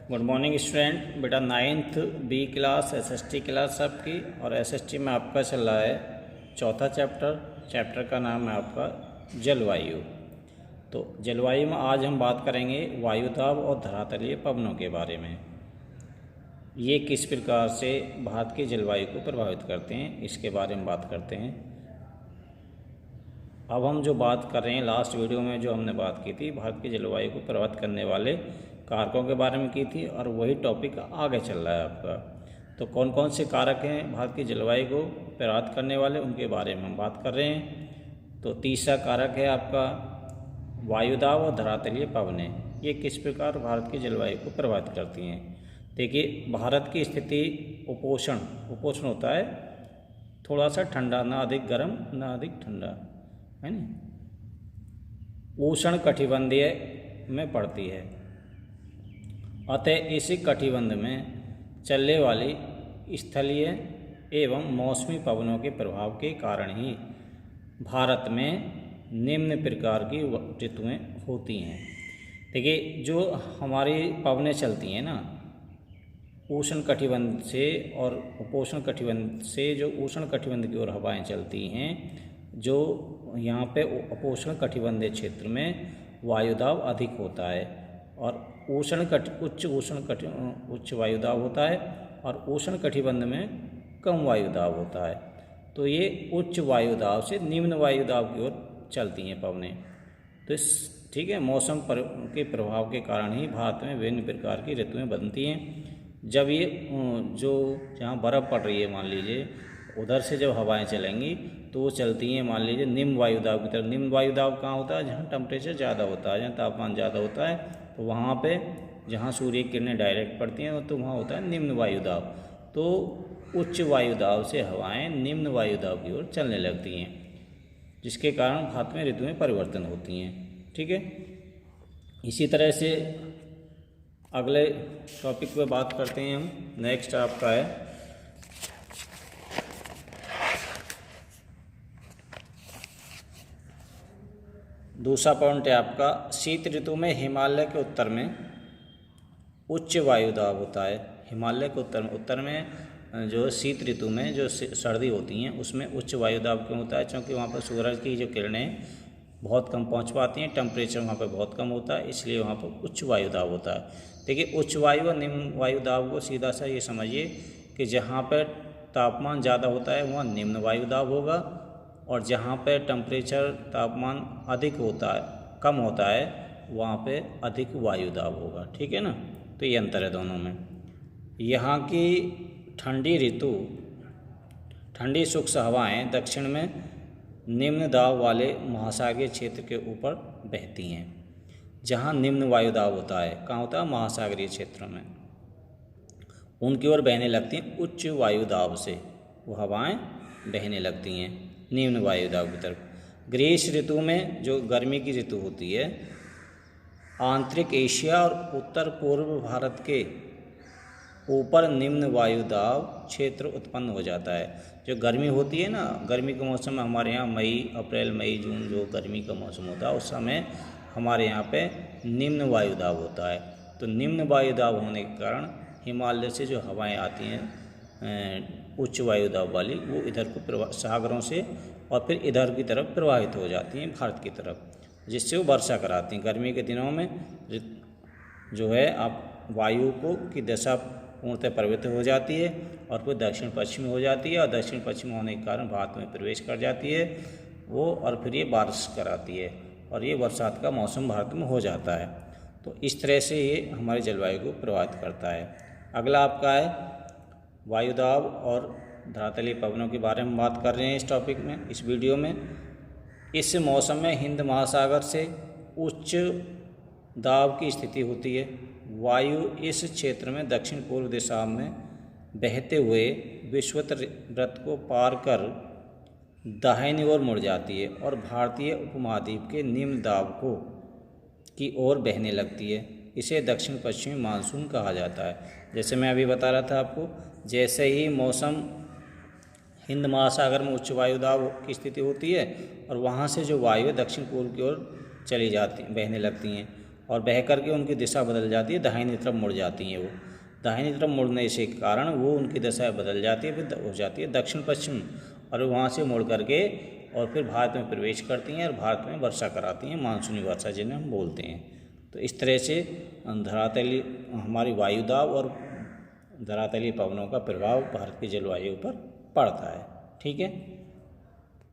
Good morning student. बेटा 9th B class SST class आपकी, और एसएसटी में आपका चल रहा है चौथा चैप्टर का नाम है आपका जलवायु। तो जलवायु में आज हम बात करेंगे वायुदाब और धरातलीय पवनों के बारे में। ये किस प्रकार से भारत की जलवायु को प्रभावित करते हैं, इसके बारे में बात करते हैं। अब हम जो बात कर रहे हैं, लास्ट वीडियो में जो हमने बात की थी भारत की जलवायु को प्रभावित करने वाले कारकों के बारे में की थी, और वही टॉपिक आगे चल रहा है आपका। तो कौन कौन से कारक हैं भारत की जलवायु को प्रभावित करने वाले, उनके बारे में हम बात कर रहे हैं। तो तीसरा कारक है आपका वायुदाब और धरातलीय पवनें। ये किस प्रकार भारत की जलवायु को प्रभावित करती हैं। देखिए, भारत की स्थिति उपोष्ण होता है, थोड़ा सा ठंडा, ना अधिक गर्म ना अधिक ठंडा, है ना। उष्ण कटिबंधीय में पड़ती है, अतः इसी कटिबंध में चलने वाली स्थलीय एवं मौसमी पवनों के प्रभाव के कारण ही भारत में निम्न प्रकार की ऋतुएं होती हैं। देखिए, जो हमारी पवनें चलती हैं ना, उष्ण कटिबंध से और उपोष्ण कटिबंध से, जो उष्ण कटिबंध की ओर हवाएं चलती हैं, जो यहाँ पे उपोष्ण कटिबंधीय क्षेत्र में वायुदाब अधिक होता है, और उच्च वायुदाब होता है, और उष्ण कटिबंध में कम वायुदाब होता है। तो ये उच्च वायुदाब से निम्न वायुदाब की ओर चलती हैं पवनें। तो ठीक है, मौसम के प्रभाव के कारण ही भारत में विभिन्न प्रकार की ऋतुएं बनती हैं। जब ये जो जहाँ बर्फ़ पड़ रही है, मान लीजिए, उधर से जब हवाएं चलेंगी तो वो चलती हैं, मान लीजिए, निम्न वायुदाब की तरफ। निम्न वायुदाब कहाँ होता है? जहाँ टेम्परेचर ज़्यादा होता है, जहाँ तापमान ज़्यादा होता है, तो वहाँ पे जहाँ सूर्य की किरणें डायरेक्ट पड़ती हैं तो वहाँ होता है निम्न वायुदाब। तो उच्च वायुदाब से हवाएं निम्न वायुदाब की ओर चलने लगती हैं, जिसके कारण भारत में ऋतुएं परिवर्तन होती हैं। ठीक है, इसी तरह से अगले टॉपिक पे बात करते हैं हम। नेक्स्ट आपका है दूसरा पॉइंट है आपका, शीत ऋतु में हिमालय के उत्तर में उच्च वायुदाब होता है। हिमालय के उत्तर में जो शीत ऋतु में जो सर्दी होती हैं, उसमें उच्च वायुदाब क्यों होता है? क्योंकि वहाँ पर सूरज की जो किरणें बहुत कम पहुँच पाती हैं, टेम्परेचर वहाँ पर बहुत कम होता है, इसलिए वहाँ पर उच्च वायुदाब होता है। देखिए, उच्च वायु और निम्न वायुदाब को सीधा सा ये समझिए कि जहाँ पर तापमान ज़्यादा होता है वहाँ निम्न वायुदाब होगा, और जहाँ पे टेम्परेचर तापमान अधिक होता है, कम होता है, वहाँ पे अधिक वायुदाब होगा। ठीक है ना। तो ये अंतर है दोनों में। यहाँ की ठंडी शुष्क हवाएं दक्षिण में निम्न दाब वाले महासागरीय क्षेत्र के ऊपर बहती हैं। जहाँ निम्न वायुदाब होता है, कहाँ होता है? महासागरीय क्षेत्र में, उनकी ओर बहने लगती हैं उच्च वायुदाब से, वो हवाएं बहने लगती हैं निम्न वायुदाब की तरफ। ग्रीष्म ऋतु में, जो गर्मी की ऋतु होती है, आंतरिक एशिया और उत्तर पूर्व भारत के ऊपर निम्न वायुदाब क्षेत्र उत्पन्न हो जाता है। जो गर्मी होती है ना, गर्मी के मौसम में हमारे यहाँ अप्रैल मई जून जो गर्मी का मौसम होता है, उस समय हमारे यहाँ पे निम्न वायुदाब होता है। तो निम्न वायुदाब होने के कारण हिमालय से जो हवाएं आती हैं उच्च वायुदाब वाली, वो इधर को सागरों से और फिर इधर की तरफ प्रवाहित हो जाती हैं भारत की तरफ, जिससे वो वर्षा कराती हैं। गर्मी के दिनों में जो है आप वायु की दिशा पूर्णतः परिवर्तित हो जाती है, और फिर दक्षिण पश्चिमी हो जाती है, और दक्षिण पश्चिम होने के कारण भारत में प्रवेश कर जाती है वो, और फिर ये बारिश कराती है, और ये बरसात का मौसम भारत में हो जाता है। तो इस तरह से ये हमारी जलवायु को प्रभावित करता है। अगला आपका है वायुदाब और धरातलीय पवनों के बारे में बात कर रहे हैं इस टॉपिक में, इस वीडियो में। इस मौसम में हिंद महासागर से उच्च दाब की स्थिति होती है। वायु इस क्षेत्र में दक्षिण पूर्व दिशा में बहते हुए विषुववृत्त को पार कर दाहिनी ओर मुड़ जाती है, और भारतीय उपमहाद्वीप के निम्न दाब की ओर बहने लगती है। इसे दक्षिण पश्चिमी मानसून कहा जाता है। जैसे मैं अभी बता रहा था आपको, जैसे ही मौसम हिंद महासागर में उच्च वायुदाब की स्थिति होती है, और वहाँ से जो वायु दक्षिण पूर्व की ओर चली जाती, बहने लगती हैं, और बह करके उनकी दिशा बदल जाती है, दाहिनी तरफ मुड़ जाती हैं। वो दाहिनी तरफ मुड़ने से कारण वो उनकी दिशा बदल जाती है, फिर हो जाती है दक्षिण पश्चिम, और वहाँ से मुड़ करके और फिर भारत में प्रवेश करती हैं और भारत में वर्षा कराती हैं, मानसूनी वर्षा जिन्हें हम बोलते हैं। तो इस तरह से धरातलीय हमारी वायुदाब और धरातलीय पवनों का प्रभाव भारत की जलवायु पर पड़ता है। ठीक है।